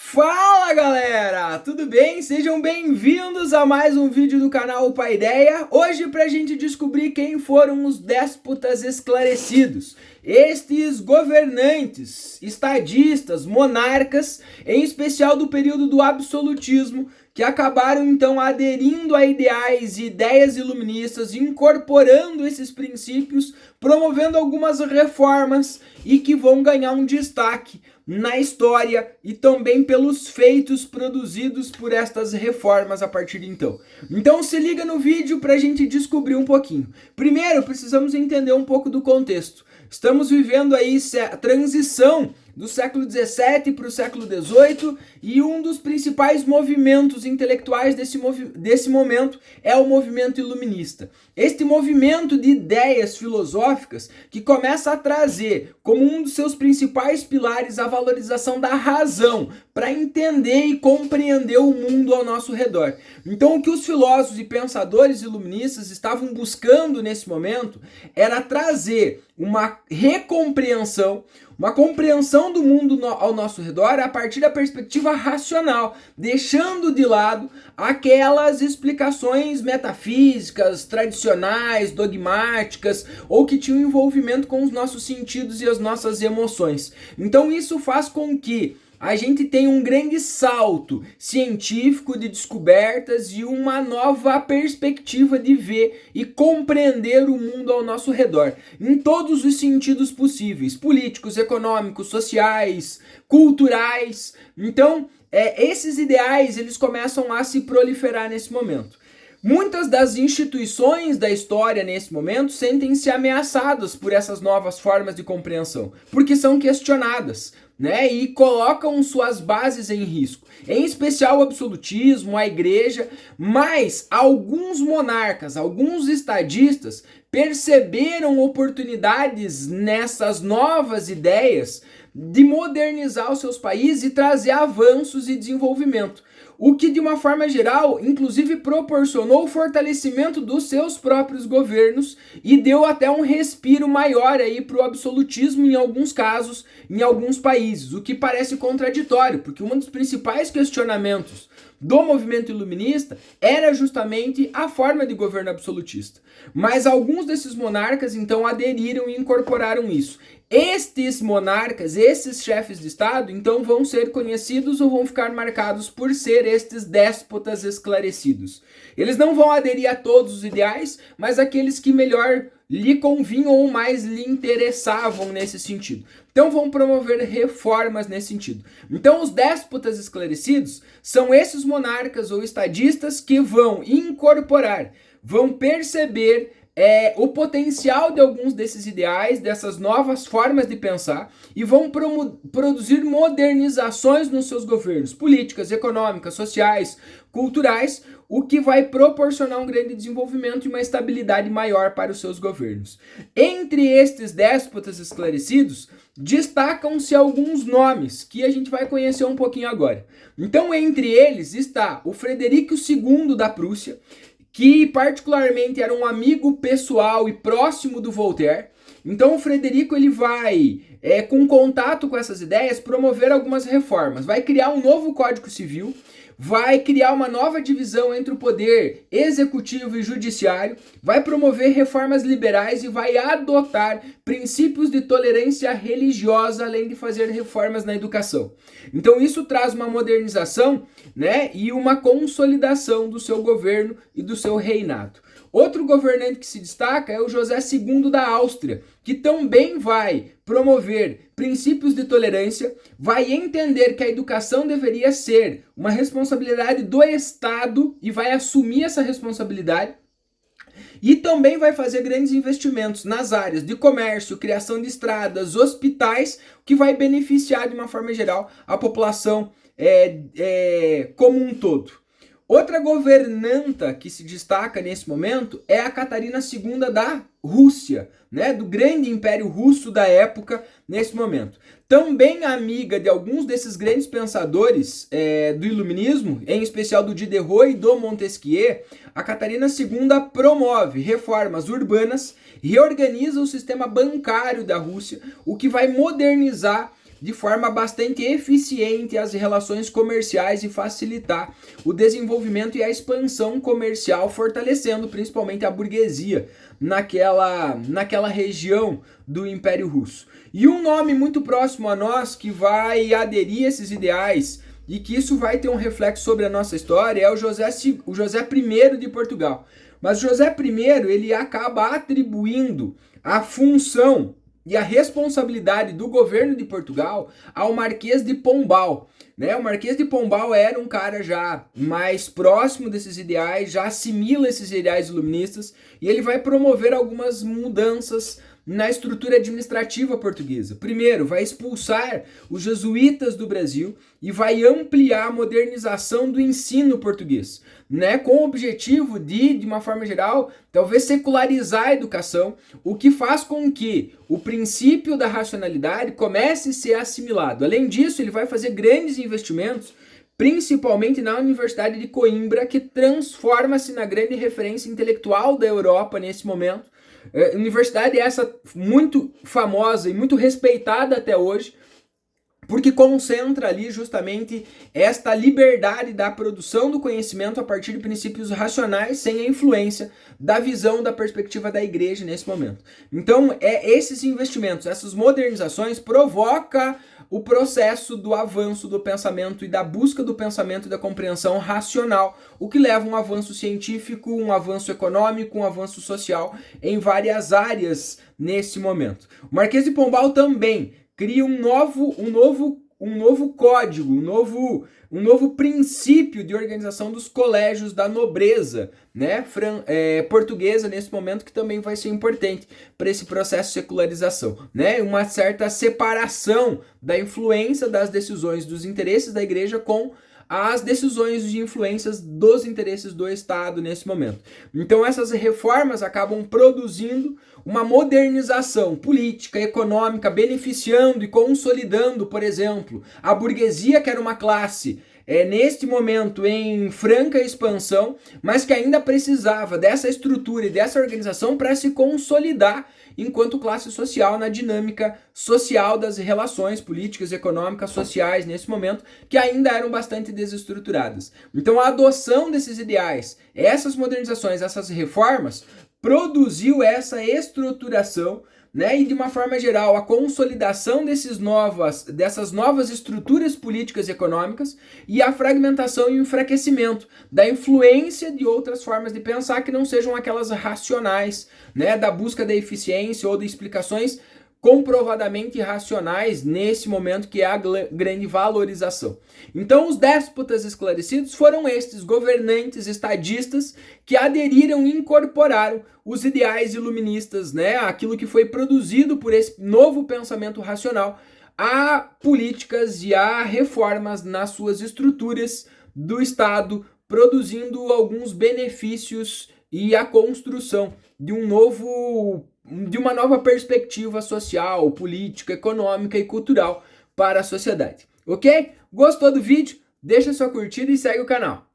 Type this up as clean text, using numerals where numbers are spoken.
Fala galera, tudo bem? Sejam bem-vindos a mais um vídeo do canal Paideia. Hoje pra gente descobrir quem foram os déspotas esclarecidos. Estes governantes, estadistas, monarcas, em especial do período do absolutismo, que acabaram então aderindo a ideais e ideias iluministas, incorporando esses princípios, promovendo algumas reformas e que vão ganhar um destaque na história e também pelos feitos produzidos por estas reformas a partir de então. Então se liga no vídeo para a gente descobrir um pouquinho. Primeiro, precisamos entender um pouco do contexto. Estamos vivendo aí a transição do século XVII para o século XVIII e um dos principais movimentos intelectuais desse momento é o movimento iluminista. Este movimento de ideias filosóficas que começa a trazer como um dos seus principais pilares a valorização da razão para entender e compreender o mundo ao nosso redor. Então o que os filósofos e pensadores iluministas estavam buscando nesse momento era trazer uma recompreensão, uma compreensão do mundo ao nosso redor a partir da perspectiva racional, deixando de lado aquelas explicações metafísicas, tradicionais, dogmáticas, ou que tinham envolvimento com os nossos sentidos e as nossas emoções. Então isso faz com que a gente tem um grande salto científico de descobertas e uma nova perspectiva de ver e compreender o mundo ao nosso redor, em todos os sentidos possíveis, políticos, econômicos, sociais, culturais. Então, esses ideais eles começam a se proliferar nesse momento. Muitas das instituições da história nesse momento sentem-se ameaçadas por essas novas formas de compreensão, porque são questionadas, né, e colocam suas bases em risco, em especial o absolutismo, a igreja, mas alguns monarcas, alguns estadistas perceberam oportunidades nessas novas ideias de modernizar os seus países e trazer avanços e desenvolvimento. O que de uma forma geral, inclusive proporcionou o fortalecimento dos seus próprios governos e deu até um respiro maior aí para o absolutismo em alguns casos, em alguns países, o que parece contraditório, porque um dos principais questionamentos do movimento iluminista era justamente a forma de governo absolutista. Mas alguns desses monarcas então aderiram e incorporaram isso. Estes monarcas, esses chefes de Estado, então vão ser conhecidos ou vão ficar marcados por ser estes déspotas esclarecidos. Eles não vão aderir a todos os ideais, mas aqueles que melhor lhe convinham ou mais lhe interessavam nesse sentido. Então vão promover reformas nesse sentido. Então os déspotas esclarecidos são esses monarcas ou estadistas que vão incorporar, vão perceber o potencial de alguns desses ideais, dessas novas formas de pensar e vão produzir modernizações nos seus governos, políticas, econômicas, sociais, culturais, o que vai proporcionar um grande desenvolvimento e uma estabilidade maior para os seus governos. Entre estes déspotas esclarecidos, destacam-se alguns nomes que a gente vai conhecer um pouquinho agora. Então, entre eles está o Frederico II da Prússia, que particularmente era um amigo pessoal e próximo do Voltaire. Então o Frederico ele vai, com contato com essas ideias, promover algumas reformas. Vai criar um novo Código Civil, vai criar uma nova divisão entre o poder executivo e judiciário, vai promover reformas liberais e vai adotar princípios de tolerância religiosa, além de fazer reformas na educação. Então isso traz uma modernização, né, e uma consolidação do seu governo e do seu reinado. Outro governante que se destaca é o José II da Áustria, que também vai promover princípios de tolerância, vai entender que a educação deveria ser uma responsabilidade do Estado e vai assumir essa responsabilidade. E também vai fazer grandes investimentos nas áreas de comércio, criação de estradas, hospitais, que vai beneficiar de uma forma geral a população como um todo. Outra governanta que se destaca nesse momento é a Catarina II da Rússia, né, do grande império russo da época nesse momento. Também amiga de alguns desses grandes pensadores do iluminismo, em especial do Diderot e do Montesquieu, a Catarina II promove reformas urbanas, reorganiza o sistema bancário da Rússia, o que vai modernizar de forma bastante eficiente as relações comerciais e facilitar o desenvolvimento e a expansão comercial, fortalecendo principalmente a burguesia naquela região do Império Russo. E um nome muito próximo a nós que vai aderir a esses ideais e que isso vai ter um reflexo sobre a nossa história é o José I de Portugal. Mas José I, ele acaba atribuindo a função e a responsabilidade do governo de Portugal ao Marquês de Pombal. Né? O Marquês de Pombal era um cara já mais próximo desses ideais, já assimila esses ideais iluministas e ele vai promover algumas mudanças na estrutura administrativa portuguesa. Primeiro, vai expulsar os jesuítas do Brasil e vai ampliar a modernização do ensino português, né, com o objetivo de uma forma geral, talvez secularizar a educação, o que faz com que o princípio da racionalidade comece a ser assimilado. Além disso, ele vai fazer grandes investimentos, principalmente na Universidade de Coimbra, que transforma-se na grande referência intelectual da Europa nesse momento. Universidade essa muito famosa e muito respeitada até hoje, porque concentra ali justamente esta liberdade da produção do conhecimento a partir de princípios racionais, sem a influência da visão, da perspectiva da igreja nesse momento. Então, esses investimentos, essas modernizações provocam o processo do avanço do pensamento e da busca do pensamento e da compreensão racional, o que leva a um avanço científico, um avanço econômico, um avanço social em várias áreas nesse momento. O Marquês de Pombal também cria um novo código, um novo princípio de organização dos colégios da nobreza, né, portuguesa nesse momento, que também vai ser importante para esse processo de secularização, né, uma certa separação da influência das decisões dos interesses da igreja com as decisões de influências dos interesses do Estado nesse momento. Então essas reformas acabam produzindo uma modernização política, econômica, beneficiando e consolidando, por exemplo, a burguesia, que era uma classe neste momento em franca expansão, mas que ainda precisava dessa estrutura e dessa organização para se consolidar enquanto classe social na dinâmica social das relações políticas, econômicas, sociais nesse momento, que ainda eram bastante desestruturadas. Então a adoção desses ideais, essas modernizações, essas reformas, produziu essa estruturação, né, e de uma forma geral a consolidação dessas novas estruturas políticas e econômicas e a fragmentação e o enfraquecimento da influência de outras formas de pensar que não sejam aquelas racionais, né, da busca da eficiência ou de explicações comprovadamente racionais nesse momento, que é a grande valorização. Então os déspotas esclarecidos foram estes governantes estadistas que aderiram e incorporaram os ideais iluministas, né, aquilo que foi produzido por esse novo pensamento racional, a políticas e a reformas nas suas estruturas do Estado, produzindo alguns benefícios e a construção de uma nova perspectiva social, política, econômica e cultural para a sociedade. Ok? Gostou do vídeo? Deixa sua curtida e segue o canal.